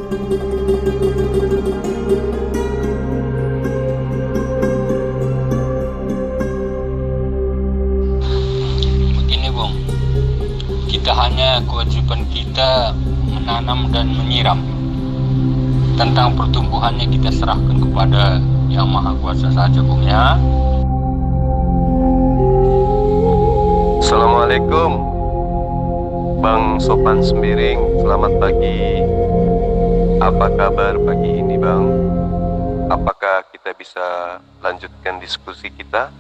Begini Bung, kita hanya kewajiban kita menanam dan menyiram. Tentang pertumbuhannya kita serahkan kepada Yang Maha Kuasa saja Bung ya. Assalamualaikum Bang Sopan Sembiring, selamat pagi. Apa kabar pagi ini Bang? Apakah kita bisa lanjutkan diskusi kita?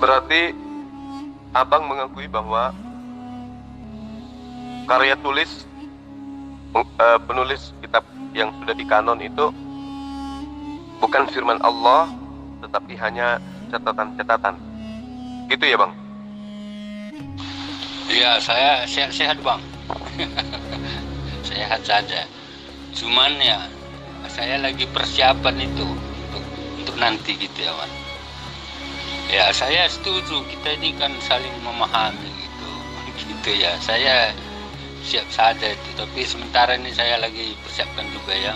Berarti Abang mengakui bahwa karya tulis penulis kitab yang sudah dikanon itu bukan firman Allah, tetapi hanya catatan-catatan. Gitu ya Bang? Ya, saya sehat-sehat Bang. Sehat saja. Cuman ya, saya lagi persiapan itu untuk nanti gitu ya Bang. Ya, saya setuju, kita ini kan saling memahami gitu. Gitu ya, saya siap saja itu. Tapi sementara ini saya lagi persiapkan juga ya.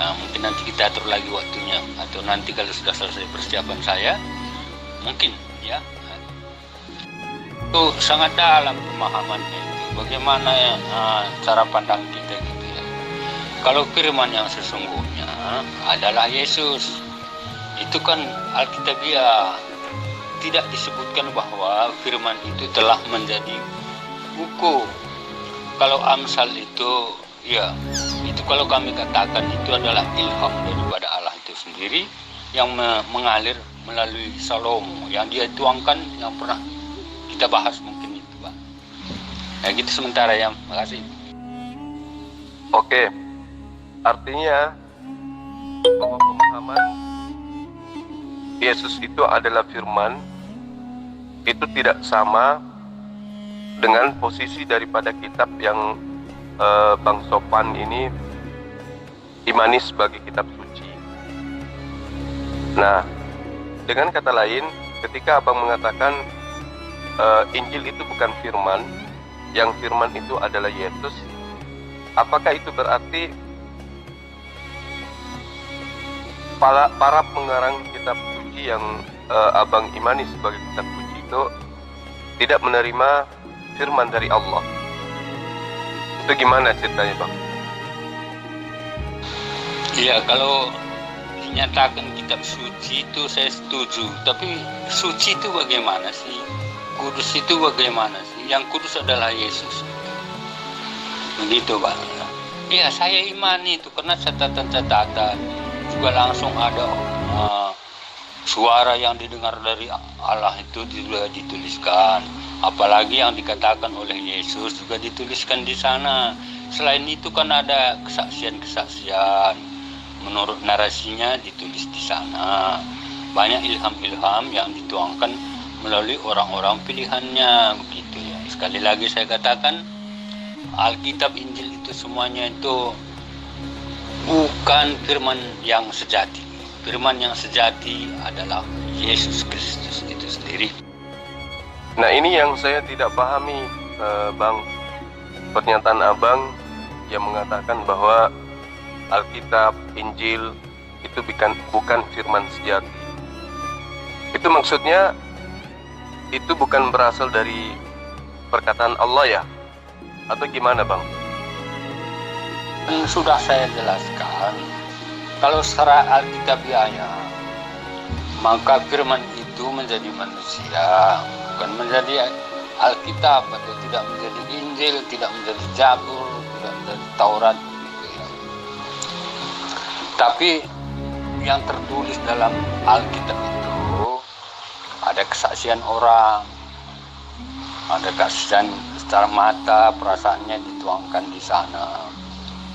Nah, mungkin nanti kita atur lagi waktunya. Atau nanti kalau sudah selesai persiapan saya, mungkin ya. Itu sangat dalam pemahamannya itu. Bagaimana ya, cara pandang kita gitu ya. Kalau firman yang sesungguhnya adalah Yesus. Itu kan Alkitabiah, tidak disebutkan bahwa firman itu telah menjadi buku. Kalau Amsal itu ya, itu kalau kami katakan itu adalah ilham daripada Allah itu sendiri yang mengalir melalui Salomo yang dia tuangkan, yang pernah kita bahas mungkin itu Pak. Nah gitu sementara ya, makasih. Oke, artinya bahwa pemahaman Yesus itu adalah firman itu tidak sama dengan posisi daripada kitab yang Bang Sopan ini imani sebagai kitab suci. Nah, dengan kata lain, ketika Abang mengatakan Injil itu bukan firman, yang firman itu adalah Yesus, apakah itu berarti para pengarang kitab suci yang Abang imani sebagai kitab suci itu tidak menerima firman dari Allah? Itu gimana ceritanya Bang? Iya, kalau dinyatakan kitab suci itu saya setuju. Tapi suci itu bagaimana sih? Kudus itu bagaimana sih? Yang kudus adalah Yesus. Begitu Pak. Iya, saya imani itu karena catatan-catatan juga langsung ada suara yang didengar dari Allah itu juga dituliskan. Apalagi yang dikatakan oleh Yesus juga dituliskan di sana. Selain itu kan ada kesaksian-kesaksian. Menurut narasinya ditulis di sana. Banyak ilham-ilham yang dituangkan melalui orang-orang pilihannya, begitu ya. Sekali lagi saya katakan, Alkitab, Injil itu semuanya itu bukan firman yang sejati. Firman yang sejati adalah Yesus Kristus itu sendiri. Nah, ini yang saya tidak pahami Bang. Pernyataan Abang yang mengatakan bahwa Alkitab, Injil itu bukan firman sejati. Itu maksudnya itu bukan berasal dari perkataan Allah ya? Atau gimana Bang? Sudah saya jelaskan, kalau secara Alkitabiahnya, maka firman itu menjadi manusia, bukan menjadi Alkitab, atau tidak menjadi Injil, tidak menjadi Zabur, tidak menjadi Taurat, gitu ya. Tapi yang tertulis dalam Alkitab itu ada kesaksian orang, ada kesaksian secara mata, perasaannya dituangkan di sana.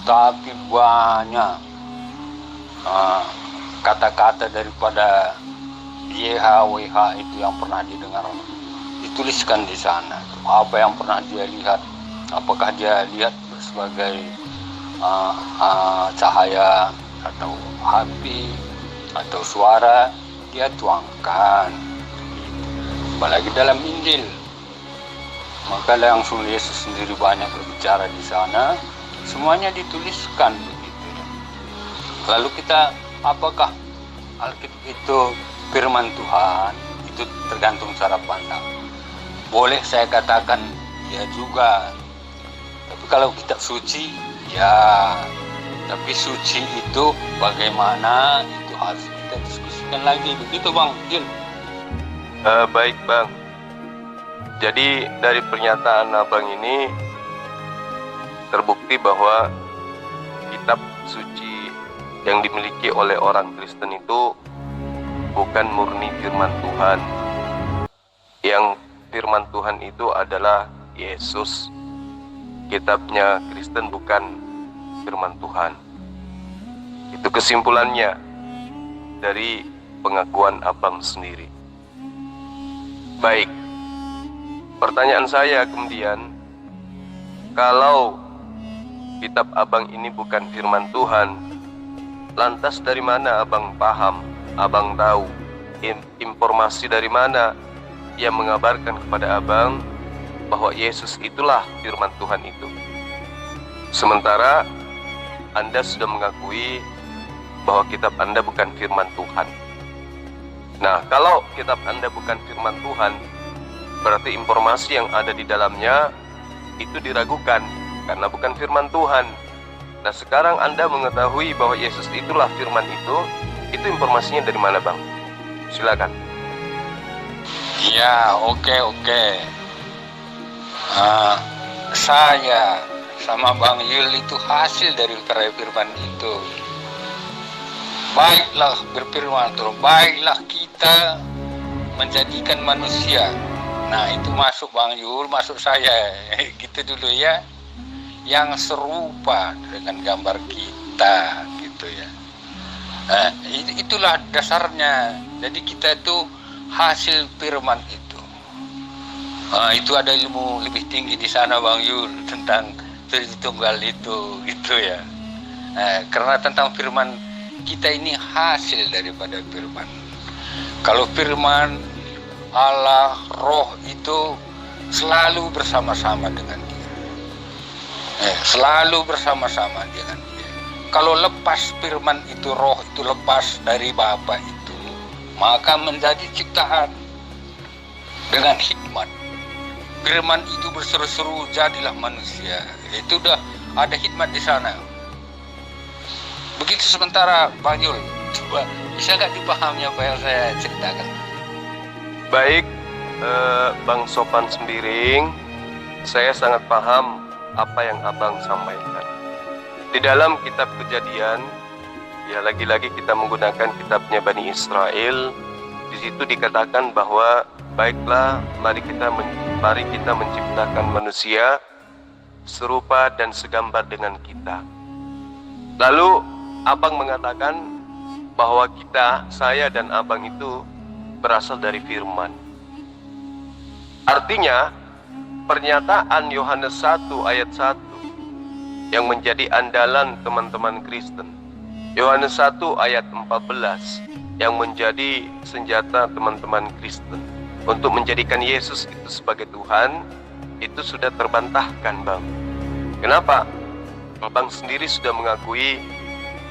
Tapi banyak kata-kata daripada YHWH itu yang pernah didengar dituliskan di sana. Apa yang pernah dia lihat, apakah dia lihat sebagai cahaya atau api atau suara, dia tuangkan. Apalagi dalam Injil Maka langsung Yesus sendiri banyak berbicara di sana. Semuanya dituliskan begitu. Lalu kita, apakah Alkitab itu firman Tuhan? Itu tergantung cara pandang. Boleh saya katakan ya juga. Tapi kalau kitab suci, ya. Tapi suci itu bagaimana? Itu harus kita diskusikan lagi. Begitu Bang Jil. Baik Bang. Jadi dari pernyataan Abang ini terbukti bahwa kitab suci yang dimiliki oleh orang Kristen itu bukan murni firman Tuhan. Yang firman Tuhan itu adalah Yesus. Kitabnya Kristen bukan firman Tuhan. Itu kesimpulannya dari pengakuan Abang sendiri. Baik, pertanyaan saya kemudian, kalau kitab Abang ini bukan firman Tuhan, lantas dari mana Abang paham, Abang tahu, informasi dari mana yang mengabarkan kepada Abang bahwa Yesus itulah firman Tuhan itu? Sementara Anda sudah mengakui bahwa kitab Anda bukan firman Tuhan. Nah, kalau kitab Anda bukan firman Tuhan, berarti informasi yang ada di dalamnya itu diragukan karena bukan firman Tuhan. Nah, sekarang Anda mengetahui bahwa Yesus itulah firman itu informasinya dari mana Bang? Silakan. Ya, oke. Saya sama Bang Yul itu hasil dari firman itu. Baiklah berfirman Tuhan, baiklah kita menjadikan manusia. Nah, itu masuk Bang Yul, masuk saya. Gitu dulu ya. Yang serupa dengan gambar kita, gitu ya. Nah, itulah dasarnya. Jadi kita itu hasil firman itu. Itu ada ilmu lebih tinggi di sana Bang Yul tentang Tritunggal itu, gitu ya. Karena tentang firman kita ini hasil daripada firman. Kalau firman Allah, roh itu selalu bersama-sama dengan dia. Selalu bersama-sama dengan dia. Kalau lepas firman itu, roh itu lepas dari Bapa itu, maka menjadi ciptaan dengan hikmat. Firman itu berseru-seru, jadilah manusia. Itu udah ada hikmat di sana. Begitu. Sementara Bang Yul, coba bisa gak dipahami apa yang saya ceritakan? Baik, Bang Sopan Sembiring, saya sangat paham apa yang Abang sampaikan. Di dalam kitab Kejadian, ya lagi-lagi kita menggunakan kitabnya Bani Israel. Di situ dikatakan bahwa baiklah, mari kita menciptakan manusia serupa dan segambar dengan kita. Lalu Abang mengatakan bahwa saya dan Abang itu berasal dari firman. Artinya, pernyataan Yohanes 1 ayat 1 yang menjadi andalan teman-teman Kristen. Yohanes 1 ayat 14 yang menjadi senjata teman-teman Kristen untuk menjadikan Yesus itu sebagai Tuhan, itu sudah terbantahkan Bang. Kenapa? Abang sendiri sudah mengakui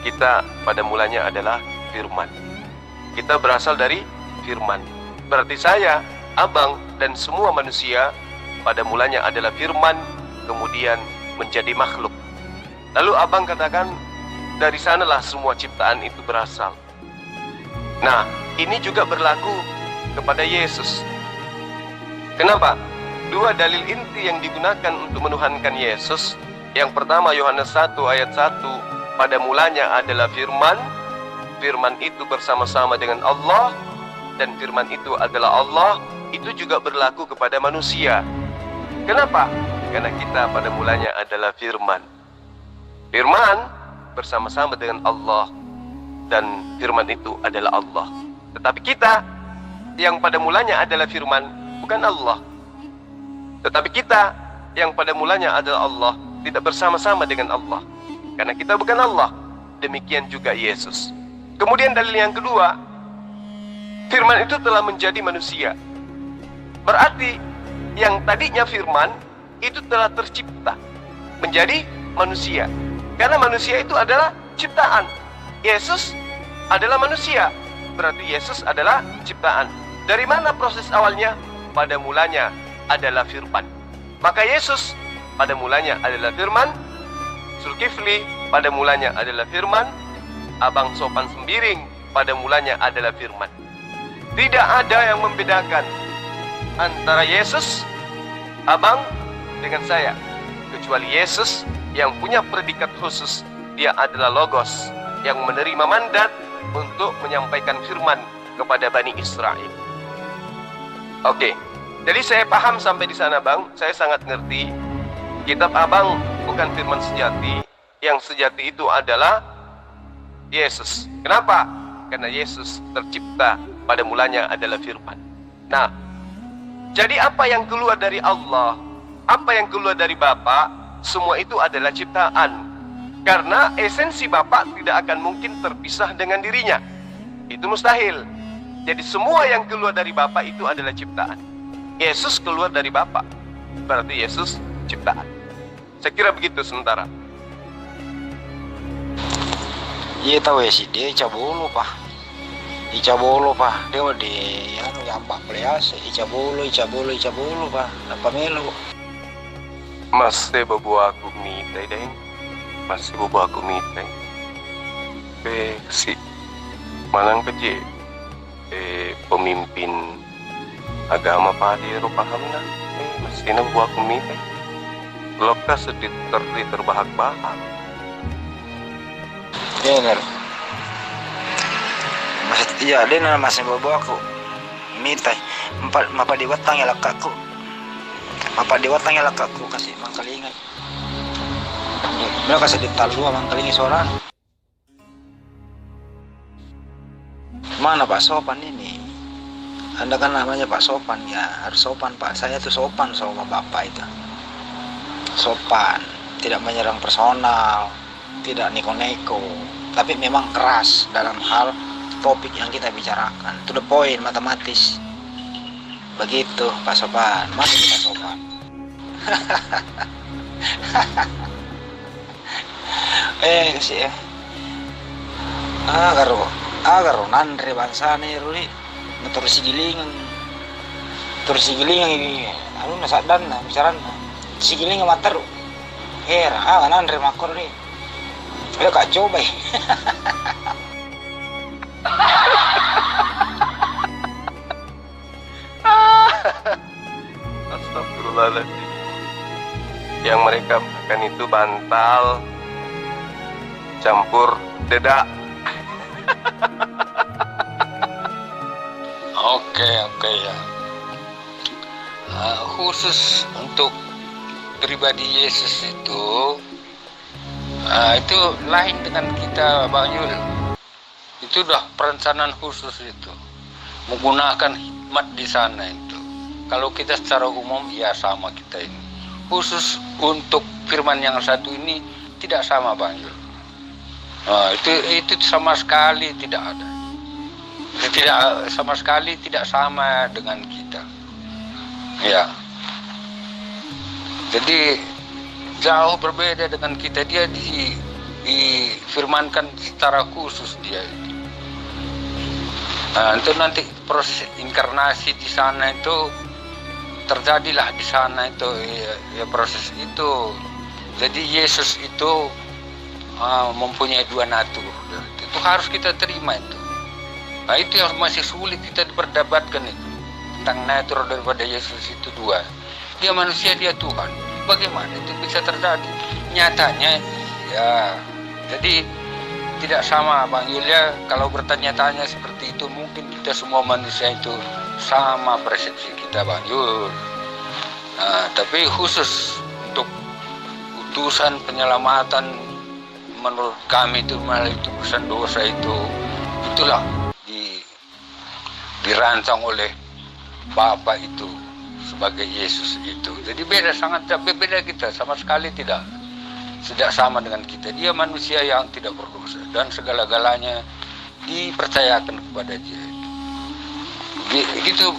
kita pada mulanya adalah firman. Kita berasal dari firman. Berarti saya, Abang, dan semua manusia pada mulanya adalah firman, kemudian menjadi makhluk. Lalu Abang katakan, dari sanalah semua ciptaan itu berasal. Nah, ini juga berlaku kepada Yesus. Kenapa? Dua dalil inti yang digunakan untuk menuhankan Yesus. Yang pertama, Yohanes 1 ayat 1, pada mulanya adalah firman, firman itu bersama-sama dengan Allah, dan firman itu adalah Allah. Itu juga berlaku kepada manusia. Kenapa? Karena kita pada mulanya adalah firman. Firman bersama-sama dengan Allah, dan firman itu adalah Allah. Tetapi kita yang pada mulanya adalah firman, bukan Allah. Tetapi kita yang pada mulanya adalah Allah, tidak bersama-sama dengan Allah, karena kita bukan Allah. Demikian juga Yesus. Kemudian dalil yang kedua, firman itu telah menjadi manusia. Berarti yang tadinya firman itu telah tercipta menjadi manusia. Karena manusia itu adalah ciptaan. Yesus adalah manusia, berarti Yesus adalah ciptaan. Dari mana proses awalnya? Pada mulanya adalah firman. Maka Yesus pada mulanya adalah firman, Zulkifli pada mulanya adalah firman, Abang Sopan Sembiring pada mulanya adalah firman. Tidak ada yang membedakan antara Yesus, Abang, dengan saya, kecuali Yesus yang punya predikat khusus. Dia adalah Logos yang menerima mandat untuk menyampaikan firman kepada Bani Israel. Oke, jadi saya paham sampai di sana, Bang. Saya sangat ngerti. Kitab Abang bukan firman sejati. Yang sejati itu adalah Yesus. Kenapa? Karena Yesus tercipta pada mulanya adalah firman. Nah, jadi apa yang keluar dari Allah, apa yang keluar dari Bapa, semua itu adalah ciptaan. Karena esensi Bapa tidak akan mungkin terpisah dengan dirinya. Itu mustahil. Jadi semua yang keluar dari Bapa itu adalah ciptaan. Yesus keluar dari Bapa, berarti Yesus ciptaan. Saya kira begitu sementara. Iya tahu ya sih, dia cabolo pak. Icabolo pak, dia di anu yambak pleas, icabolo pak. Apa melo? Masih bobo aku mitai deh. Masih bobo aku mitai. Si Malang kecil. Pemimpin agama padero paham na masih nang buat kumite lokal sedih terbahak-bahak Bener. Iya, dia nama masih bawa aku mitai mapa diwatang ya lakakku kasih mangkalingan mereka kasih ditalu mangkalingi soran. Mana Pak Sopan ini? Anda kan namanya Pak Sopan ya, harus sopan Pak. Saya tuh sopan sama Bapak itu. Sopan, tidak menyerang personal, tidak neko-neko, tapi memang keras dalam hal topik yang kita bicarakan. To the point, matematis. Begitu Pak Sopan, masih Pak Sopan. Kasih ya. Agar nandre bansane ruli motor sigilingan ini anu nasadan na bisaran sigilingan mater hera nandre makor ni ayo kak coba Astagfirullahaladzim. Yang mereka makan itu bantal campur dedak. Oke ya. Khusus untuk pribadi Yesus itu lain dengan kita Bang Yul. Itu udah perencanaan khusus itu, menggunakan hikmat di sana itu. Kalau kita secara umum ya sama kita ini. Khusus untuk firman yang satu ini tidak sama Bang Yul. Itu sama sekali tidak ada. Sama sekali tidak sama dengan kita. Ya. Jadi jauh berbeda dengan kita. Dia difirmankan secara khusus dia itu. Nah, itu nanti proses inkarnasi di sana itu terjadilah di sana itu ya proses itu. Jadi Yesus itu mempunyai dua natur. Itu harus kita terima itu. Nah, itu yang masih sulit kita diperdebatkan itu tentang natur daripada Yesus itu dua. Dia manusia, dia Tuhan. Bagaimana itu bisa terjadi? Nyatanya ya. Jadi tidak sama Bang Yulia. Kalau bertanya-tanya seperti itu, mungkin kita semua manusia itu sama persepsi kita Bang Yul. Nah, tapi khusus untuk utusan penyelamatan menurut kami itu melalui tebusan dosa itu, itulah dirancang oleh Bapa itu sebagai Yesus itu. Jadi sangat beda kita, sama sekali tidak sama dengan kita. Dia manusia yang tidak berdosa dan segala-galanya dipercayakan kepada dia. Gitu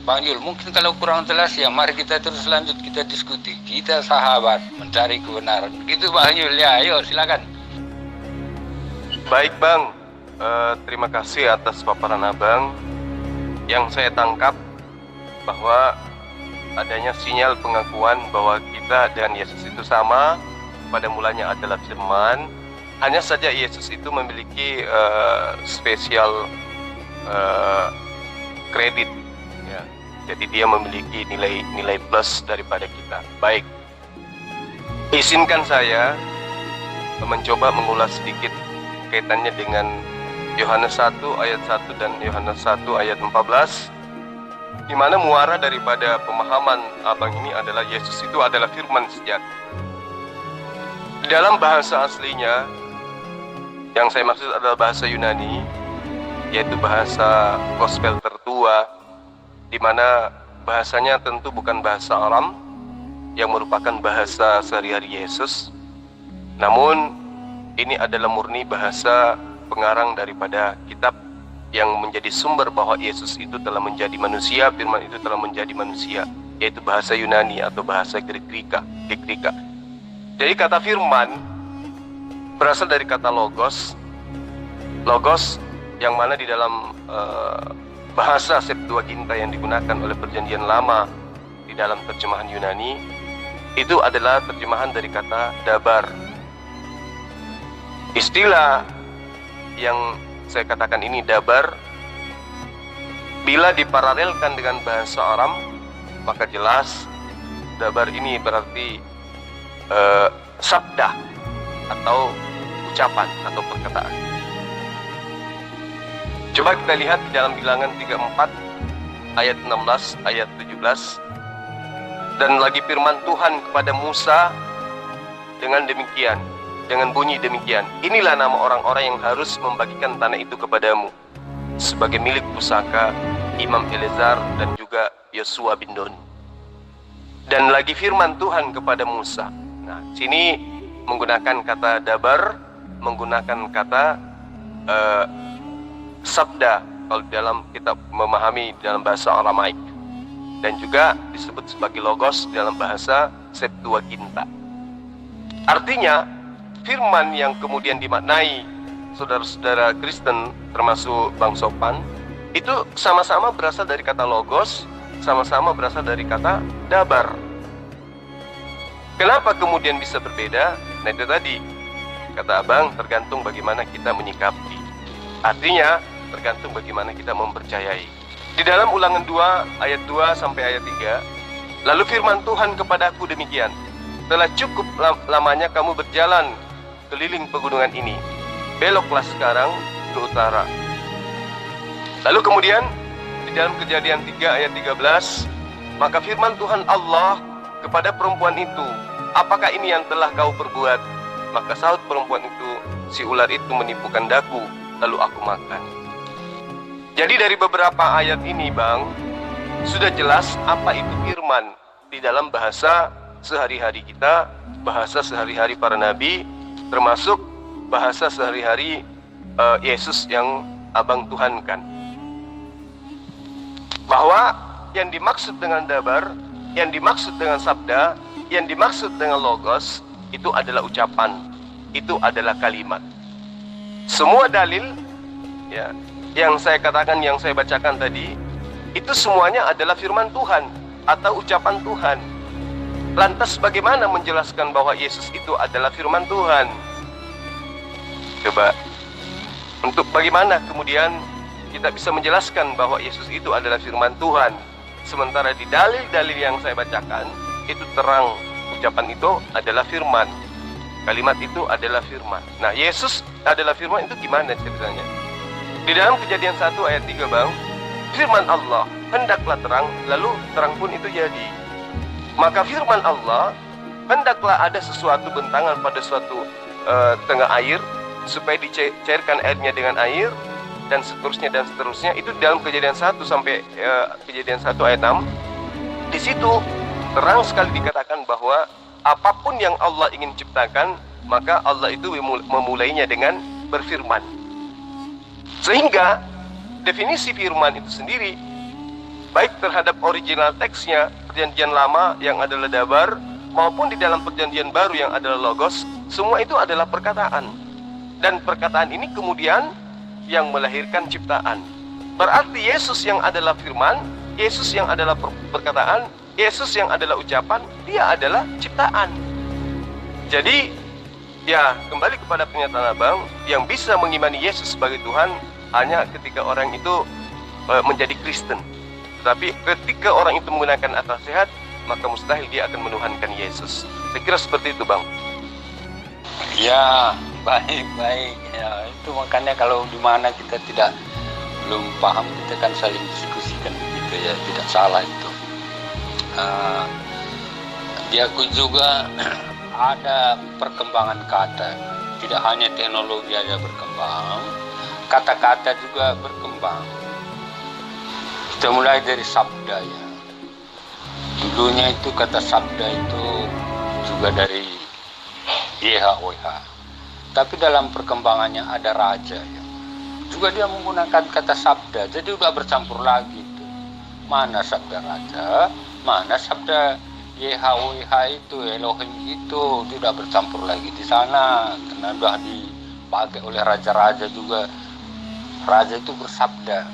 Bang Yul, mungkin kalau kurang jelas ya mari kita terus lanjut, kita diskusi. Kita sahabat mencari kebenaran. Gitu Bang Yul ya, ayo silakan. Baik Bang, terima kasih atas paparan Abang. Yang saya tangkap bahwa adanya sinyal pengakuan bahwa kita dan Yesus itu sama. Pada mulanya adalah firman. Hanya saja Yesus itu memiliki spesial kredit. Ya. Jadi dia memiliki nilai plus daripada kita. Baik, izinkan saya mencoba mengulas sedikit kaitannya dengan Yohanes 1 ayat 1 dan Yohanes 1 ayat 14, di mana muara daripada pemahaman Abang ini adalah Yesus itu adalah firman sejati. Di dalam bahasa aslinya, yang saya maksud adalah bahasa Yunani, yaitu bahasa gospel tertua, di mana bahasanya tentu bukan bahasa Aram yang merupakan bahasa sehari-hari Yesus, namun ini adalah murni bahasa pengarang daripada kitab yang menjadi sumber bahwa Yesus itu telah menjadi manusia, firman itu telah menjadi manusia, yaitu bahasa Yunani atau bahasa Greka. Jadi kata firman berasal dari kata logos yang mana di dalam bahasa Septuaginta yang digunakan oleh Perjanjian Lama di dalam terjemahan Yunani itu adalah terjemahan dari kata dabar. Istilah yang saya katakan ini dabar, bila diparalelkan dengan bahasa Aram, maka jelas dabar ini berarti sabda atau ucapan atau perkataan. Coba kita lihat di dalam Bilangan 34 ayat 16 ayat 17. Dan lagi firman Tuhan kepada Musa dengan demikian, dengan bunyi demikian, inilah nama orang-orang yang harus membagikan tanah itu kepadamu sebagai milik pusaka Imam Eleazar dan juga Yosua bin Nun. Dan lagi firman Tuhan kepada Musa. Nah, sini menggunakan kata dabar, menggunakan kata sabda kalau dalam kita memahami dalam bahasa Aramaik, dan juga disebut sebagai logos dalam bahasa Septuaginta. Artinya firman yang kemudian dimaknai saudara-saudara Kristen termasuk Bang Sopan itu sama-sama berasal dari kata logos, sama-sama berasal dari kata dabar. Kenapa kemudian bisa berbeda? Nah itu tadi kata Abang, tergantung bagaimana kita menyikapi. Artinya tergantung bagaimana kita mempercayai. Di dalam Ulangan 2 ayat 2 sampai ayat 3, lalu firman Tuhan kepadaku demikian, telah cukup lamanya kamu berjalan keliling pegunungan ini, beloklah sekarang ke utara. Lalu kemudian di dalam Kejadian 3 ayat 13, maka firman Tuhan Allah kepada perempuan itu, apakah ini yang telah kau perbuat? Maka sahut perempuan itu, si ular itu menipukan daku, lalu aku makan. Jadi dari beberapa ayat ini Bang, sudah jelas apa itu firman di dalam bahasa sehari-hari kita, bahasa sehari-hari para nabi, termasuk bahasa sehari-hari Yesus yang Abang tuhankan. Bahwa yang dimaksud dengan dabar, yang dimaksud dengan sabda, yang dimaksud dengan logos, itu adalah ucapan, itu adalah kalimat. Semua dalil ya, yang saya katakan, yang saya bacakan tadi, itu semuanya adalah firman Tuhan atau ucapan Tuhan. Lantas bagaimana menjelaskan bahwa Yesus itu adalah firman Tuhan? Coba, untuk bagaimana kemudian kita bisa menjelaskan bahwa Yesus itu adalah firman Tuhan, sementara di dalil-dalil yang saya bacakan itu terang ucapan itu adalah firman, kalimat itu adalah firman. Nah, Yesus adalah firman itu gimana ceritanya? Di dalam Kejadian 1 ayat 3 Bang, firman Allah, hendaklah terang, lalu terang pun itu jadi. Maka firman Allah, hendaklah ada sesuatu bentangan pada suatu tengah air, supaya dicairkan airnya dengan air, dan seterusnya dan seterusnya. Itu dalam Kejadian 1 sampai Kejadian 1 ayat 6. Di situ terang sekali dikatakan bahwa apapun yang Allah ingin ciptakan, maka Allah itu memulainya dengan berfirman. Sehingga definisi firman itu sendiri baik terhadap original teksnya perjanjian lama yang adalah dabar, maupun di dalam perjanjian baru yang adalah logos, semua itu adalah perkataan. Dan perkataan ini kemudian yang melahirkan ciptaan. Berarti Yesus yang adalah firman, Yesus yang adalah perkataan, Yesus yang adalah ucapan, dia adalah ciptaan. Jadi ya, kembali kepada pernyataan Abang, yang bisa mengimani Yesus sebagai Tuhan hanya ketika orang itu menjadi Kristen. Tetapi ketika orang itu menggunakan akal sehat, maka mustahil dia akan menuhankan Yesus. Saya kira seperti itu, Bang. Ya, baik-baik. Ya, itu makanya kalau di mana kita belum paham, kita kan saling diskusikan begitu ya, tidak salah itu. Diakui juga ada perkembangan kata, tidak hanya teknologi aja berkembang, kata-kata juga berkembang. Kita mulai dari sabda ya. Dulunya itu kata sabda itu juga dari YHWH. Tapi dalam perkembangannya ada raja ya. Juga dia menggunakan kata sabda, jadi udah bercampur lagi itu. Mana sabda raja, mana sabda YHWH itu, Elohim itu, tidak bercampur lagi di sana karena sudah dipakai oleh raja-raja juga. Raja itu bersabda.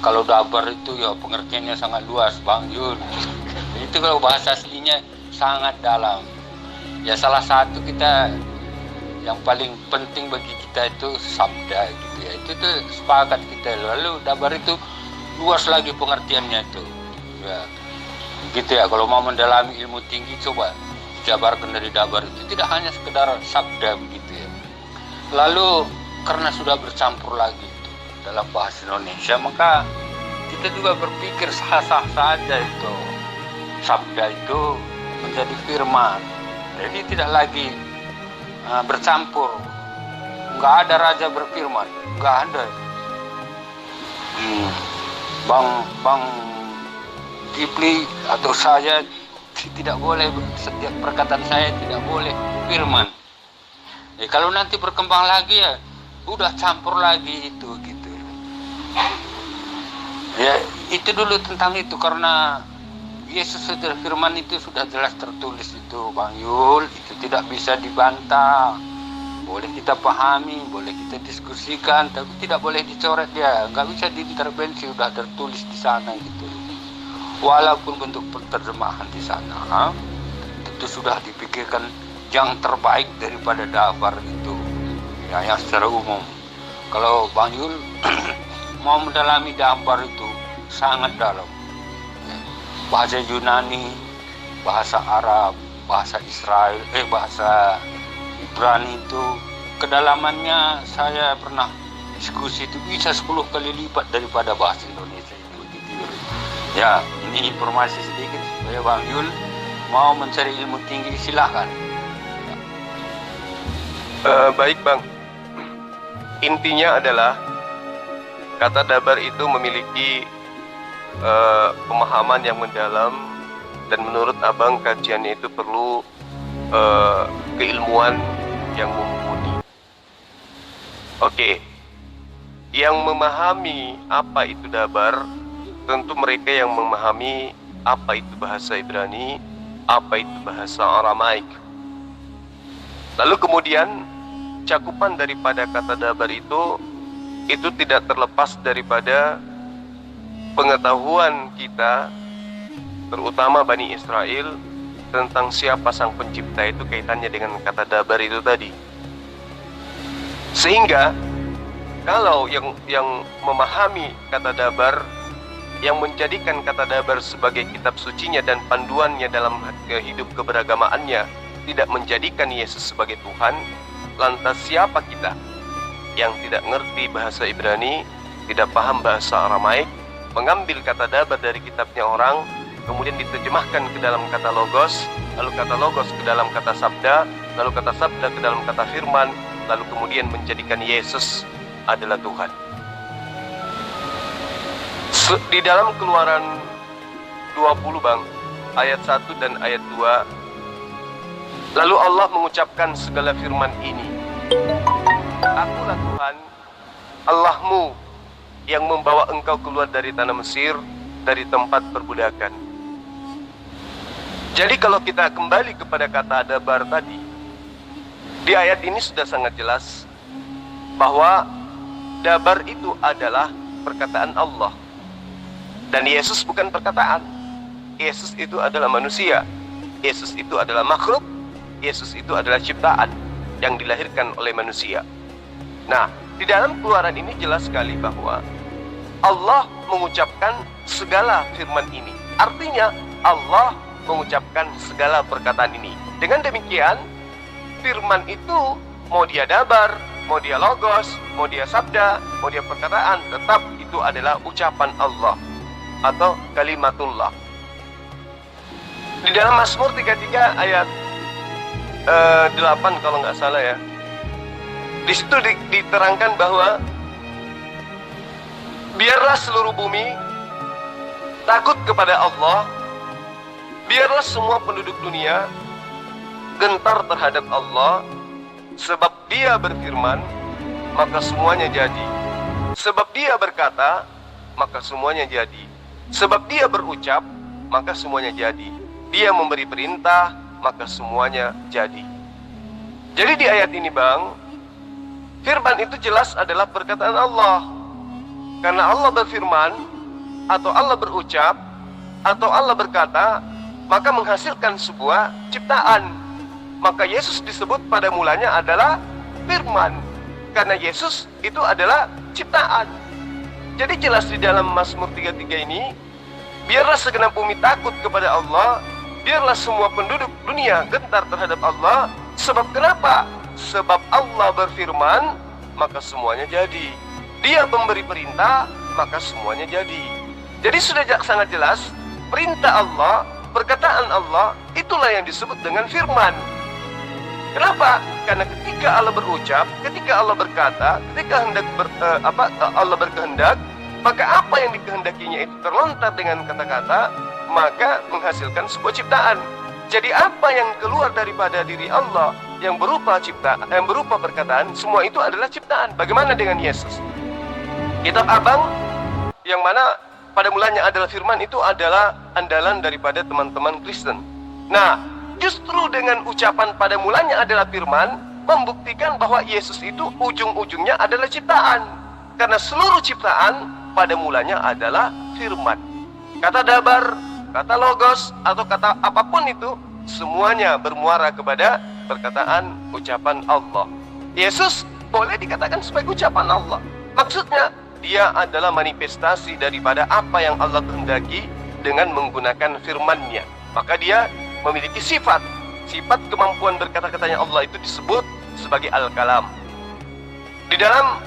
Kalau dabar itu ya pengertiannya sangat luas, Bang Yul. Itu kalau bahasa aslinya sangat dalam. Ya salah satu kita yang paling penting bagi kita itu sabda gitu ya. Itu tuh sepakat kita. Lalu dabar itu luas lagi pengertiannya itu. Ya. Gitu ya, kalau mau mendalami ilmu tinggi coba jabarkan dari dabar itu tidak hanya sekedar sabda begitu ya. Lalu karena sudah bercampur lagi itu dalam bahasa Indonesia, maka kita juga berpikir sah-sah saja itu sabda itu menjadi firman. Jadi tidak lagi bercampur. Nggak ada raja berfirman, nggak ada. Bang Kipli atau saya tidak boleh, setiap perkataan saya tidak boleh firman. Kalau nanti berkembang lagi ya udah campur lagi itu gitu. Ya itu dulu tentang itu, karena Yesus sudah firman itu sudah jelas tertulis itu, Bang Yul, itu tidak bisa dibantah. Boleh kita pahami, boleh kita diskusikan, tapi tidak boleh dicoret dia, nggak bisa diintervensi, sudah tertulis di sana gitu. Walaupun bentuk terjemahan di sana itu sudah dipikirkan yang terbaik daripada dabar itu ya, yang secara umum. Kalau Bang Yul mau mendalami dabar itu sangat dalam ya. Bahasa Yunani, bahasa Arab, bahasa Israel, bahasa Ibrani itu kedalamannya saya pernah diskusi itu bisa 10 kali lipat daripada bahasa Indonesia ini begitu. Ya, ini informasi sedikit supaya Bang Yul mau mencari ilmu tinggi silahkan. Baik Bang, intinya adalah kata dabar itu memiliki pemahaman yang mendalam, dan menurut Abang kajiannya itu perlu keilmuan yang mumpuni. Oke, yang memahami apa itu dabar tentu mereka yang memahami apa itu bahasa Ibrani, apa itu bahasa Aramaik. Lalu kemudian cakupan daripada kata dabar itu tidak terlepas daripada pengetahuan kita, terutama Bani Israel, tentang siapa sang pencipta itu kaitannya dengan kata dabar itu tadi. Sehingga kalau yang memahami kata dabar, yang menjadikan kata dabar sebagai kitab sucinya dan panduannya dalam hidup keberagamaannya, tidak menjadikan Yesus sebagai Tuhan, lantas siapa kita yang tidak ngerti bahasa Ibrani, tidak paham bahasa Aramaik, mengambil kata dabar dari kitabnya orang, kemudian diterjemahkan ke dalam kata logos, lalu kata logos ke dalam kata sabda, lalu kata sabda ke dalam kata firman, lalu kemudian menjadikan Yesus adalah Tuhan. Di dalam Keluaran 20 Bang, ayat 1 dan ayat 2, lalu Allah mengucapkan segala firman ini, Akulah Tuhan Allahmu yang membawa engkau keluar dari tanah Mesir, dari tempat perbudakan. Jadi kalau kita kembali kepada kata dabar tadi, di ayat ini sudah sangat jelas bahwa dabar itu adalah perkataan Allah. Dan Yesus bukan perkataan. Yesus itu adalah manusia. Yesus itu adalah makhluk. Yesus itu adalah ciptaan yang dilahirkan oleh manusia. Nah, di dalam Keluaran ini jelas sekali bahwa Allah mengucapkan segala firman ini. Artinya Allah mengucapkan segala perkataan ini. Dengan demikian, firman itu mau dia dabar, mau dia logos, mau dia sabda, mau dia perkataan, tetap itu adalah ucapan Allah atau kalimatullah. Di dalam Mazmur 33 ayat 8 kalau nggak salah ya, di situ diterangkan bahwa biarlah seluruh bumi takut kepada Allah, biarlah semua penduduk dunia gentar terhadap Allah, sebab Dia berfirman, maka semuanya jadi. Sebab Dia berkata, maka semuanya jadi. Sebab Dia berucap, maka semuanya jadi. Dia memberi perintah, maka semuanya jadi. Jadi di ayat ini Bang, firman itu jelas adalah perkataan Allah. Karena Allah berfirman, atau Allah berucap, atau Allah berkata, maka menghasilkan sebuah ciptaan. Maka Yesus disebut pada mulanya adalah firman, karena Yesus itu adalah ciptaan. Jadi jelas di dalam Mazmur 33 ini, biarlah segenap bumi takut kepada Allah, biarlah semua penduduk dunia gentar terhadap Allah. Sebab kenapa? Sebab Allah berfirman, maka semuanya jadi. Dia memberi perintah, maka semuanya jadi. Jadi sudah sangat jelas, perintah Allah, perkataan Allah, itulah yang disebut dengan firman. Kenapa? Karena ketika Allah berucap, ketika Allah berkata, ketika Allah berkehendak, maka apa yang dikehendakinya itu terlontar dengan kata-kata, maka menghasilkan sebuah ciptaan. Jadi apa yang keluar daripada diri Allah yang berupa ciptaan, yang berupa perkataan, semua itu adalah ciptaan. Bagaimana dengan Yesus? Kitab Abang yang mana pada mulanya adalah firman itu adalah andalan daripada teman-teman Kristen. Nah, justru dengan ucapan pada mulanya adalah firman membuktikan bahwa Yesus itu ujung-ujungnya adalah ciptaan. Karena seluruh ciptaan pada mulanya adalah firman. Kata dabar, kata logos, atau kata apapun itu, semuanya bermuara kepada perkataan ucapan Allah. Yesus boleh dikatakan sebagai ucapan Allah. Maksudnya, dia adalah manifestasi daripada apa yang Allah kehendaki dengan menggunakan firman-Nya. Maka dia memiliki sifat kemampuan berkata-katanya Allah itu disebut sebagai Al-Kalam. Di dalam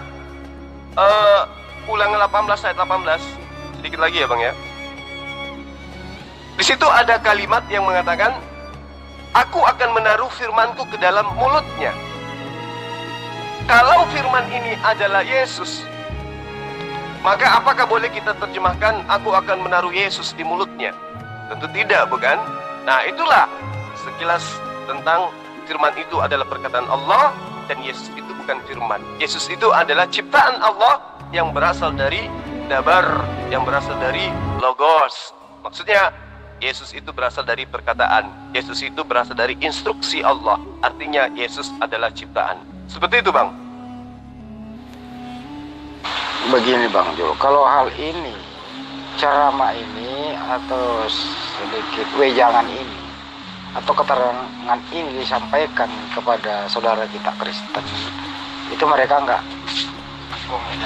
Ulangan 18 ayat 18, sedikit lagi ya Bang ya. Di situ ada kalimat yang mengatakan, aku akan menaruh firmanku ke dalam mulutnya. Kalau firman ini adalah Yesus, maka apakah boleh kita terjemahkan, aku akan menaruh Yesus di mulutnya? Tentu tidak, bukan? Nah, itulah sekilas tentang firman itu adalah perkataan Allah, dan Yesus itu bukan firman. Yesus itu adalah ciptaan Allah yang berasal dari dabar, yang berasal dari logos. Maksudnya, Yesus itu berasal dari perkataan. Yesus itu berasal dari instruksi Allah. Artinya, Yesus adalah ciptaan. Seperti itu, Bang. Begini Bang Jo, kalau hal ini, ceramah ini atau sedikit wejangan ini atau keterangan ini disampaikan kepada saudara kita Kristen, itu mereka nggak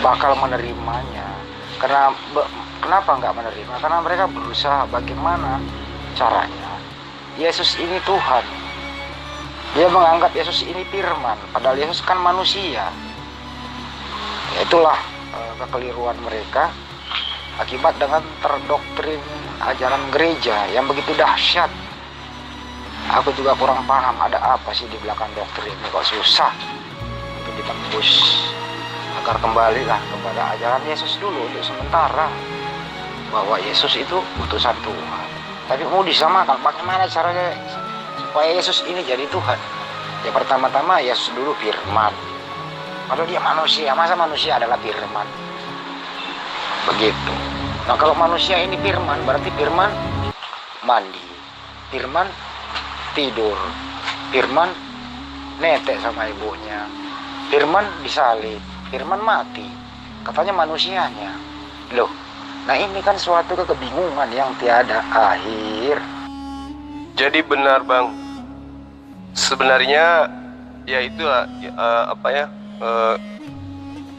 bakal menerimanya. Kenapa nggak menerima? Karena mereka berusaha bagaimana caranya Yesus ini Tuhan. Dia menganggap Yesus ini firman, padahal Yesus kan manusia. Itulah kekeliruan mereka akibat dengan terdoktrin ajaran gereja yang begitu dahsyat. Aku juga kurang paham ada apa sih di belakang doktrin ini, kok susah untuk ditembus. Agar kembalilah kepada ajaran Yesus dulu untuk sementara, bahwa Yesus itu utusan Tuhan. Tapi mau disamakan, bagaimana caranya supaya Yesus ini jadi Tuhan? Ya pertama-tama Yesus dulu firman. Padahal dia manusia, masa manusia adalah firman? Begitu. Nah kalau manusia ini firman, berarti firman mandi, firman tidur, firman netek sama ibunya, firman disalib, firman mati, katanya manusianya. Loh, nah ini kan suatu kebingungan yang tiada akhir. Jadi benar Bang, sebenarnya ya itu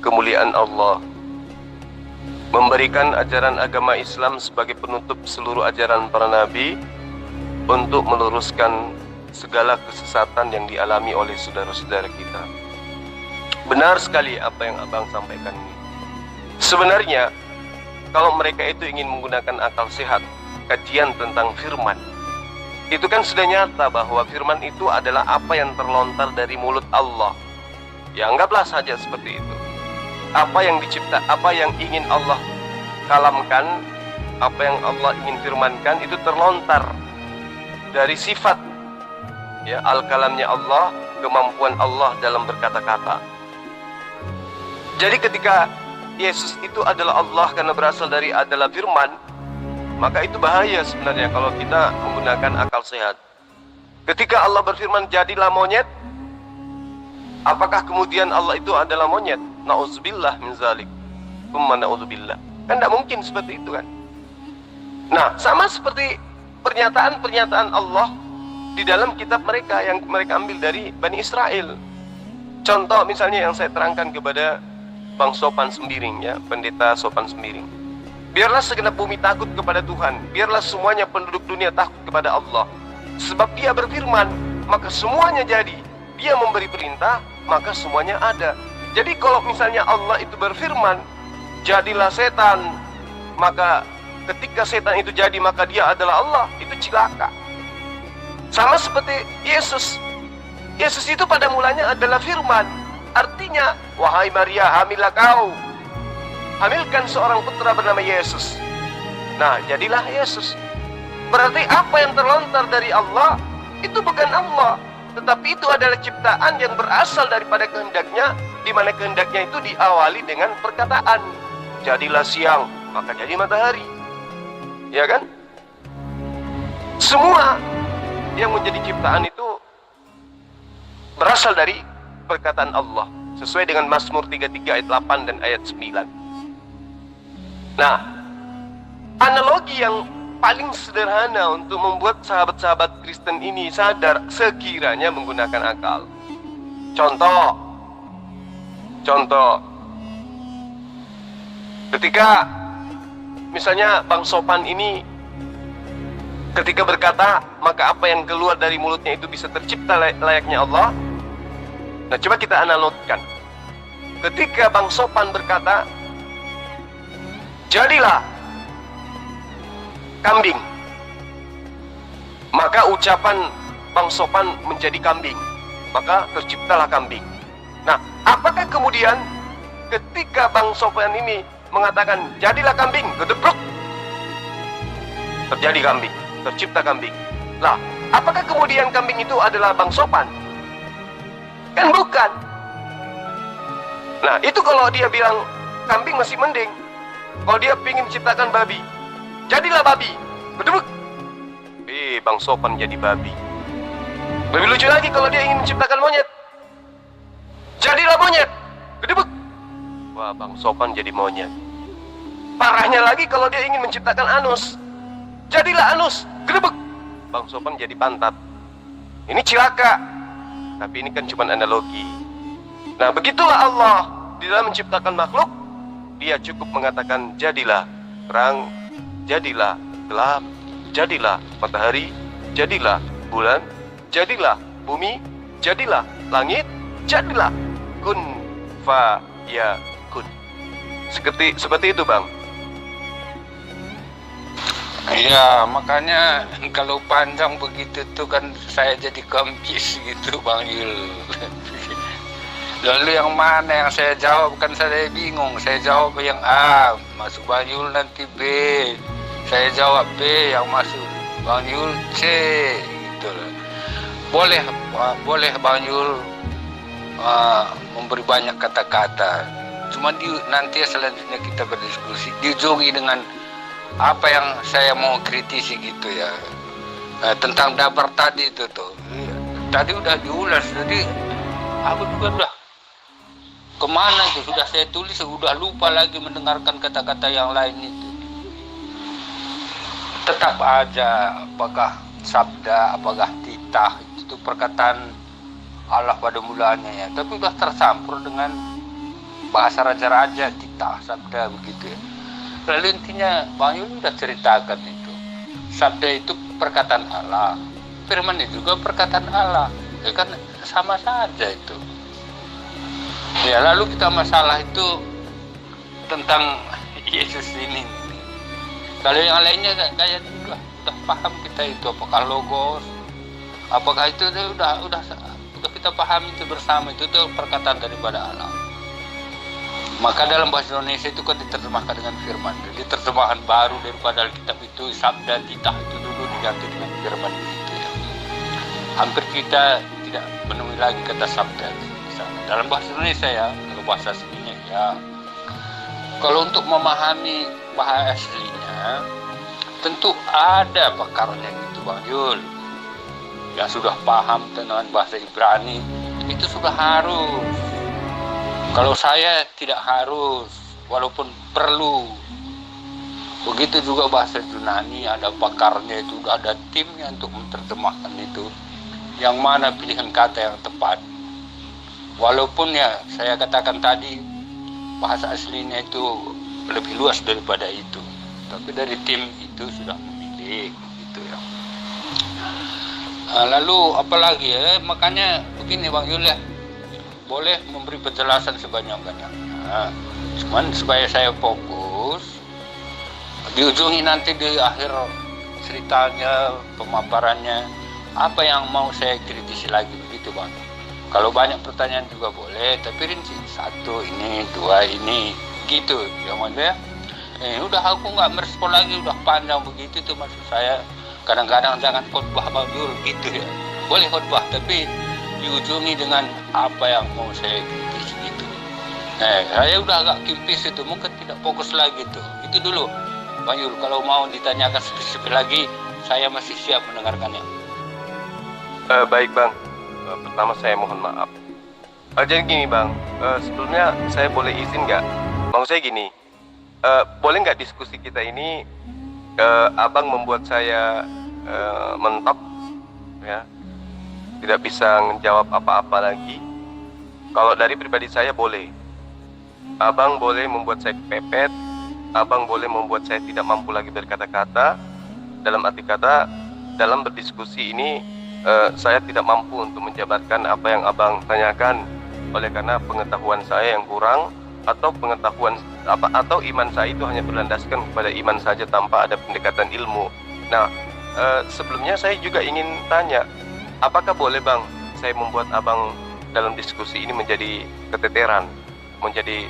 kemuliaan Allah memberikan ajaran agama Islam sebagai penutup seluruh ajaran para nabi untuk meluruskan segala kesesatan yang dialami oleh saudara-saudara kita. Benar sekali apa yang Abang sampaikan ini. Sebenarnya kalau mereka itu ingin menggunakan akal sehat, kajian tentang firman, itu kan sudah nyata bahwa firman itu adalah apa yang terlontar dari mulut Allah. Ya anggaplah saja seperti itu. Apa yang apa yang ingin Allah kalamkan, apa yang Allah ingin firmankan itu terlontar dari sifat ya al-kalamnya Allah, kemampuan Allah dalam berkata-kata. Jadi ketika Yesus itu adalah Allah karena berasal dari adalah firman, maka itu bahaya sebenarnya kalau kita menggunakan akal sehat. Ketika Allah berfirman jadilah monyet, apakah kemudian Allah itu adalah monyet? Na'udzubillah min zalik. Na'udzubillah. Kan tidak mungkin seperti itu kan. Nah, sama seperti pernyataan-pernyataan Allah di dalam kitab mereka yang mereka ambil dari Bani Israel. Contoh misalnya yang saya terangkan kepada Bang Sopan Sembiring ya, Pendeta Sopan Sembiring. Biarlah segenap bumi takut kepada Tuhan. Biarlah semuanya penduduk dunia takut kepada Allah. Sebab Dia berfirman, maka semuanya jadi. Dia memberi perintah, maka semuanya ada. Jadi kalau misalnya Allah itu berfirman, jadilah setan, maka ketika setan itu jadi maka dia adalah Allah, itu cilaka. Sama seperti Yesus. Yesus itu pada mulanya adalah firman. Artinya, wahai Maria, hamillah kau. Hamilkan seorang putra bernama Yesus. Nah, jadilah Yesus. Berarti apa yang terlontar dari Allah, itu bukan Allah, tetapi itu adalah ciptaan yang berasal daripada kehendaknya, di mana kehendaknya itu diawali dengan perkataan, jadilah siang, maka jadi matahari. Ya kan? Semua yang menjadi ciptaan itu berasal dari perkataan Allah, sesuai dengan Mazmur 33 ayat 8 dan ayat 9. Nah, analogi yang paling sederhana untuk membuat sahabat-sahabat Kristen ini sadar sekiranya menggunakan akal. Contoh, ketika misalnya Bang Sopan ini ketika berkata, maka apa yang keluar dari mulutnya itu bisa tercipta layaknya Allah. Nah, coba kita analogikan. Ketika Bang Sopan berkata, jadilah kambing, maka ucapan Bang Sopan menjadi kambing, maka terciptalah kambing. Nah, apakah kemudian ketika Bang Sopan ini mengatakan jadilah kambing, gedebruk, terjadi kambing, tercipta kambing. Lah, apakah kemudian kambing itu adalah Bang Sopan? Kan bukan. Nah, itu kalau dia bilang kambing masih mending. Kalau dia ingin menciptakan babi, jadilah babi, gedebruk, Bang Sopan jadi babi. Lebih lucu lagi kalau dia ingin menciptakan monyet, jadilah monyet, gedebuk, wah Bang Sopan jadi monyet. Parahnya lagi kalau dia ingin menciptakan anus, jadilah anus, gedebuk, Bang Sopan jadi pantat. Ini cilaka. Tapi ini kan cuma analogi. Nah, begitulah Allah di dalam menciptakan makhluk. Dia cukup mengatakan jadilah terang, jadilah gelap, jadilah matahari, jadilah bulan, jadilah bumi, jadilah langit, jadilah kun fa ya kun. Seperti itu, Bang. Ya, makanya kalau panjang begitu tuh kan saya jadi kempis gitu, Bang Yul. Lalu yang mana yang saya jawab, kan saya bingung. Saya jawab yang A, masuk Bang Yul, nanti B. Saya jawab B, yang masuk Bang Yul C, gitu. Boleh Bang Yul memberi banyak kata-kata. Cuma nanti selanjutnya kita berdiskusi, diujungi dengan apa yang saya mau kritisi gitu ya. Nah, tentang dabar tadi itu tuh. Tadi udah diulas, jadi aku juga udah kemana itu sudah saya tulis, sudah lupa lagi mendengarkan kata-kata yang lain itu. Tetap aja apakah sabda, apakah titah itu perkataan Allah pada mulanya ya, tapi udah tercampur dengan bahasa raja-raja, titah, sabda begitu ya. Lalu intinya Bang Yul udah ceritakan itu. Sabda itu perkataan Allah, firman itu juga perkataan Allah. Ya kan sama saja itu. Ya lalu kita masalah itu tentang Yesus ini. Kalau yang lainnya kayak udah paham kita itu, apakah logos, apakah itu udah kita paham itu bersama, itu perkataan daripada Allah. Maka dalam bahasa Indonesia itu kan diterjemahkan dengan firman. Jadi terjemahan baru daripada Alkitab itu, sabda titah itu dulu diganti dengan firman itu ya. Hampir kita tidak menemui lagi kata sabda di sana. Dalam bahasa Indonesia ya, kalau bahasa aslinya ya. Kalau untuk memahami bahasa aslinya, tentu ada pakarnya gitu Bang Yul. Yang sudah paham tentang bahasa Ibrani, itu sudah harus. Kalau saya tidak harus, walaupun perlu. Begitu juga bahasa Yunani, ada pakarnya itu, ada timnya untuk menerjemahkan itu. Yang mana pilihan kata yang tepat. Walaupun ya, saya katakan tadi, bahasa aslinya itu lebih luas daripada itu. Tapi dari tim itu sudah memilih, gitu ya. Lalu apalagi ya, makanya begini Bang Yul ya. Boleh memberi penjelasan sebanyak-banyaknya, cuman supaya saya fokus, di ujungnya nanti di akhir ceritanya, pemaparannya, apa yang mau saya kritisi lagi begitu Bang. Kalau banyak pertanyaan juga boleh, tapi rinci, 1 ini, 2 ini, gitu ya Bang ya. Udah aku nggak merespon lagi, udah panjang begitu tuh maksud saya. Kadang-kadang jangan khotbah Bang Yul gitu ya, boleh khotbah tapi diujungi dengan apa yang mau saya kritisi gitu. Saya udah agak kimpis itu, mungkin tidak fokus lagi tuh. Itu dulu Bang Yul, kalau mau ditanyakan spesifik lagi, saya masih siap mendengarkannya. Baik Bang, pertama saya mohon maaf. Jadi gini Bang, sebelumnya saya boleh izin nggak? Mau saya gini, boleh nggak diskusi kita ini, Abang membuat saya mentok, ya, tidak bisa menjawab apa-apa lagi. Kalau dari pribadi saya boleh. Abang boleh membuat saya kepepet. Abang boleh membuat saya tidak mampu lagi berkata-kata. Dalam arti kata, dalam berdiskusi ini saya tidak mampu untuk menjabarkan apa yang Abang tanyakan, oleh karena pengetahuan saya yang kurang, atau pengetahuan atau iman saya itu hanya berlandaskan kepada iman saja tanpa ada pendekatan ilmu. Nah, sebelumnya saya juga ingin tanya, apakah boleh Bang, saya membuat Abang dalam diskusi ini menjadi keteteran, menjadi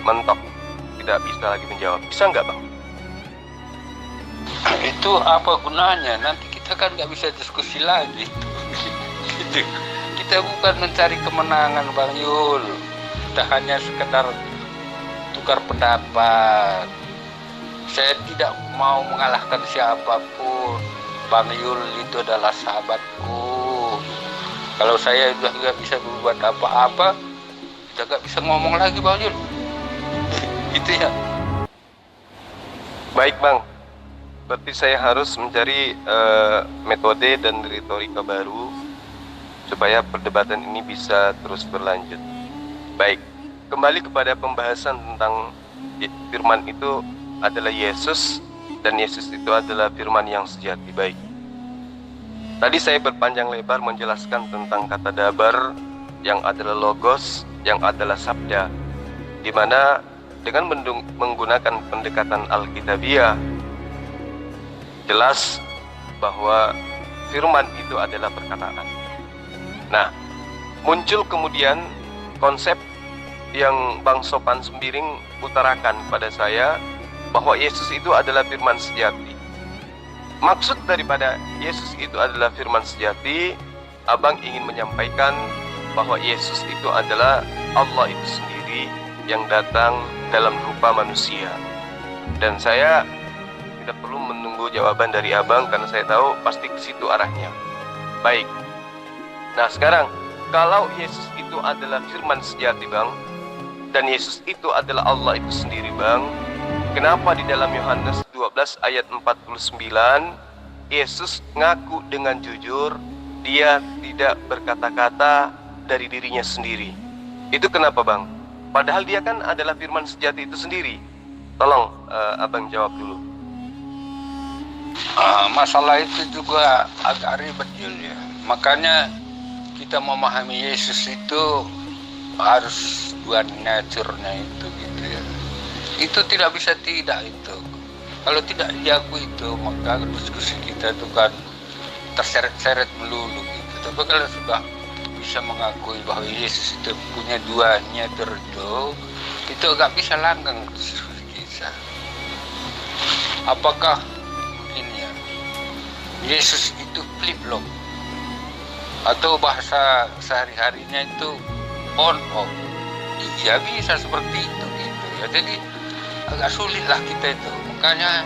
mentok, tidak bisa lagi menjawab? Bisa nggak Bang? Itu apa gunanya? Nanti kita kan nggak bisa diskusi lagi. Gitu. Kita bukan mencari kemenangan Bang Yul. Kita hanya sekedar tukar pendapat. Saya tidak mau mengalahkan siapapun. Bang Yul itu adalah sahabatku. Kalau saya sudah nggak bisa berbuat apa-apa, kita nggak bisa ngomong lagi Bang Yul. Gitu ya. Baik Bang, berarti saya harus mencari metode dan retorika baru supaya perdebatan ini bisa terus berlanjut. Baik, kembali kepada pembahasan tentang firman itu adalah Yesus, dan Yesus itu adalah firman yang sejati. Baik, tadi saya berpanjang lebar menjelaskan tentang kata dabar yang adalah logos, yang adalah sabda, di mana dengan menggunakan pendekatan Alkitabiah, jelas bahwa firman itu adalah perkataan. Nah, muncul kemudian konsep yang Bang Sopan Sembiring utarakan pada saya, bahwa Yesus itu adalah firman sejati. Maksud daripada Yesus itu adalah firman sejati, Abang ingin menyampaikan bahwa Yesus itu adalah Allah itu sendiri yang datang dalam rupa manusia. Dan saya tidak perlu menunggu jawaban dari abang karena saya tahu pasti ke situ arahnya. Baik. Nah sekarang, kalau Yesus itu adalah firman sejati bang, dan Yesus itu adalah Allah itu sendiri bang, kenapa di dalam Yohanes 12 ayat 49 Yesus ngaku dengan jujur dia tidak berkata-kata dari dirinya sendiri? Itu kenapa bang? Padahal dia kan adalah firman sejati itu sendiri. Tolong abang jawab dulu. Masalah itu juga agak ribet ya. Makanya kita memahami Yesus itu harus dua nature-nya itu gitu ya. Itu tidak bisa tidak itu. Kalau tidak diakui itu, maka diskusi kita itu kan terseret-seret melulu gitu. Tapi kalau sudah bisa mengakui bahwa Yesus itu punya dua nature itu agak bisa langgeng diskusi kita. Apakah ini ya, Yesus itu flip-flop atau bahasa sehari-harinya itu on off? Iya bisa seperti itu gitu ya. Jadi agak sulit lah kita itu. Makanya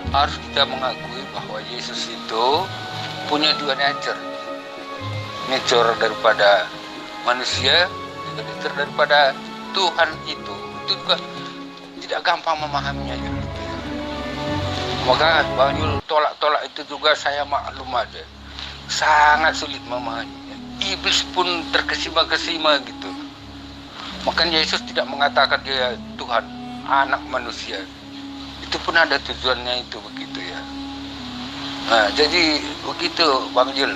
harus kita mengakui bahwa Yesus itu punya dua nature daripada manusia, nature daripada Tuhan itu juga tidak gampang memahaminya gitu. Maka Bang Yul tolak itu juga saya maklum aja, sangat sulit memahaminya. Iblis pun terkesima-kesima gitu. Makanya Yesus tidak mengatakan dia Tuhan, anak manusia. Itu pun ada tujuannya itu begitu ya. Nah, jadi begitu Bang Yul.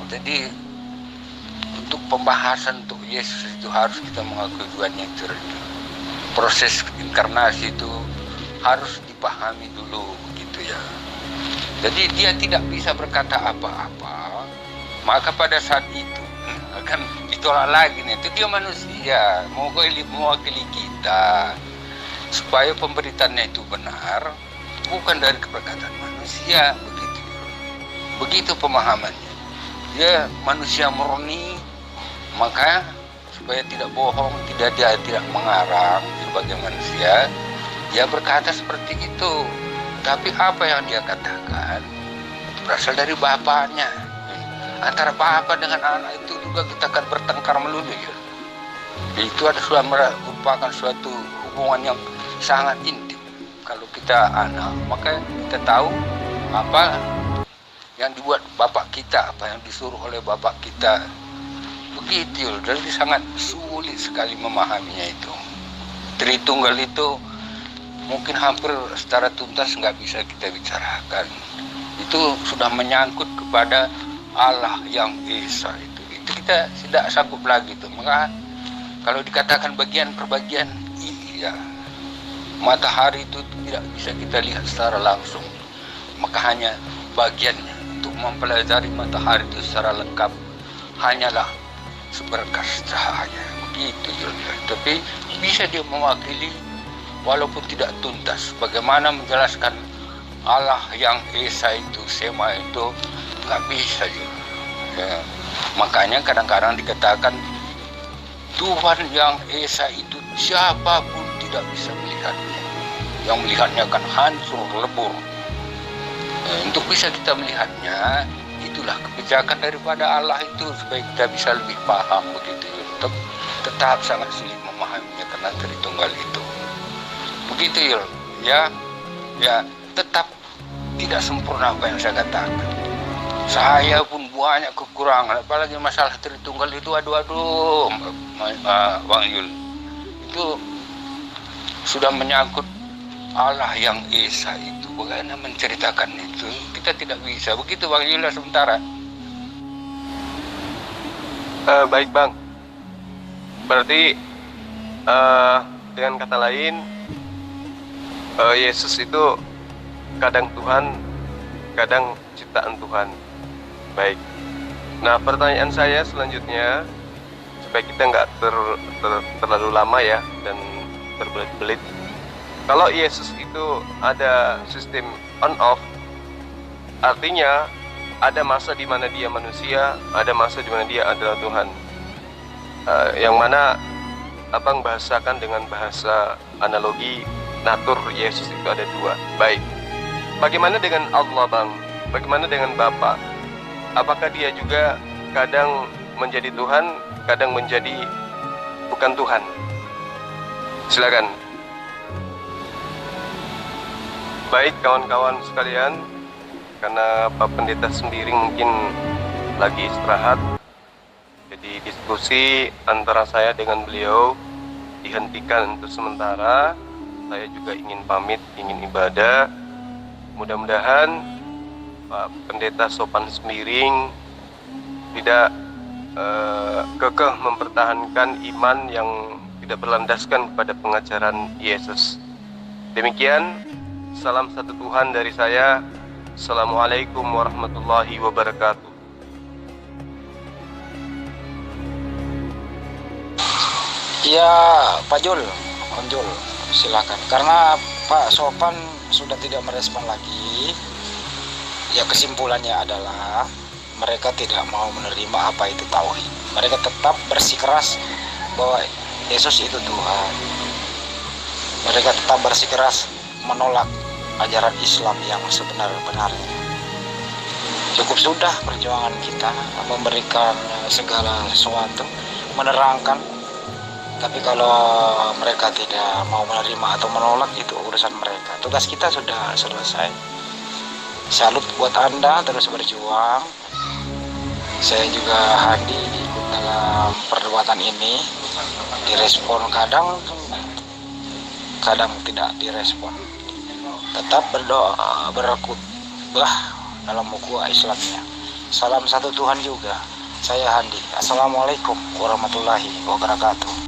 Jadi untuk pembahasan untuk Yesus itu harus kita mengakui dua nature itu. Proses inkarnasi itu harus dipahami dulu gitu ya. Jadi dia tidak bisa berkata apa-apa, maka pada saat itu akan ditolak lagi nih. Itu dia manusia, mewakili kita supaya pemberitaannya itu benar, bukan dari perkataan manusia begitu. Begitu pemahamannya. Dia manusia murni, maka supaya tidak bohong, dia tidak mengarang sebagai manusia, dia berkata seperti itu. Tapi apa yang dia katakan berasal dari bapaknya. Antara bapak dengan anak itu juga kita akan bertengkar melulu ya. Itu ada merupakan suatu hubungan yang sangat intim. Kalau kita anak, maka kita tahu apa yang dibuat bapak kita, apa yang disuruh oleh bapak kita. Begitu, jadi sangat sulit sekali memahaminya itu. Tritunggal itu mungkin hampir secara tuntas nggak bisa kita bicarakan. Itu sudah menyangkut kepada Allah yang Esa itu kita tidak sanggup lagi tuh. Maka kalau dikatakan bagian per bagian, iya, matahari itu tidak bisa kita lihat secara langsung, maka hanya bagiannya. Untuk mempelajari matahari itu secara lengkap hanyalah seberkas cahaya begitu ya. Tapi bisa dia mewakili walaupun tidak tuntas. Bagaimana menjelaskan Allah yang Esa itu, Sema itu, nggak bisa juga ya. Makanya kadang-kadang dikatakan Tuhan yang Esa itu siapapun tidak bisa melihatnya. Yang melihatnya akan hancur lebur. Untuk bisa kita melihatnya, itulah kebijakan daripada Allah itu supaya kita bisa lebih paham begitu. Tetap sangat sulit memahaminya karena Tritunggal itu. Begitu ya. Ya, tetap tidak sempurna apa yang saya katakan. Saya pun banyak kekurangan, apalagi masalah Tritunggal itu aduh Bang Yul. Itu sudah menyangkut Allah yang Esa itu, bagaimana menceritakan itu kita tidak bisa begitu Bang Yula sementara. Baik bang, berarti dengan kata lain Yesus itu kadang Tuhan, kadang ciptaan Tuhan. Baik. Nah pertanyaan saya selanjutnya supaya kita nggak terlalu lama ya dan berbelit-belit. Kalau Yesus itu ada sistem on off, artinya ada masa di mana dia manusia, ada masa di mana dia adalah Tuhan. Yang mana abang bahasakan dengan bahasa analogi natur Yesus itu ada dua. Baik. Bagaimana dengan Allah, Bang? Bagaimana dengan Bapak? Apakah dia juga kadang menjadi Tuhan, kadang menjadi bukan Tuhan? Silakan. Baik kawan-kawan sekalian, karena Pak Pendeta sendiri mungkin lagi istirahat, jadi diskusi antara saya dengan beliau dihentikan untuk sementara. Saya juga ingin pamit, ingin ibadah. Mudah-mudahan Pak Pendeta Sopan Sembiring tidak kekeh mempertahankan iman yang tidak berlandaskan kepada pengajaran Yesus. Demikian, salam satu Tuhan dari saya. Assalamualaikum warahmatullahi wabarakatuh. Ya, Pak Jul, Om Jul, silakan. Karena Pak Sopan sudah tidak merespon lagi. Ya, kesimpulannya adalah mereka tidak mau menerima apa itu tauhid. Mereka tetap bersikeras bahwa Yesus itu Tuhan. Mereka tetap bersikeras menolak ajaran Islam yang sebenar-benarnya. Cukup sudah perjuangan kita memberikan segala sesuatu, menerangkan. Tapi kalau mereka tidak mau menerima atau menolak, itu urusan mereka. Tugas kita sudah selesai. Salut buat Anda, terus berjuang. Saya juga hadir ikut dalam perdebatan ini. Direspon kadang tidak direspon. Tetap berdoa, berkhutbah dalam ukhuwah Islamnya. Salam satu Tuhan juga. Saya Handi. Assalamualaikum warahmatullahi wabarakatuh.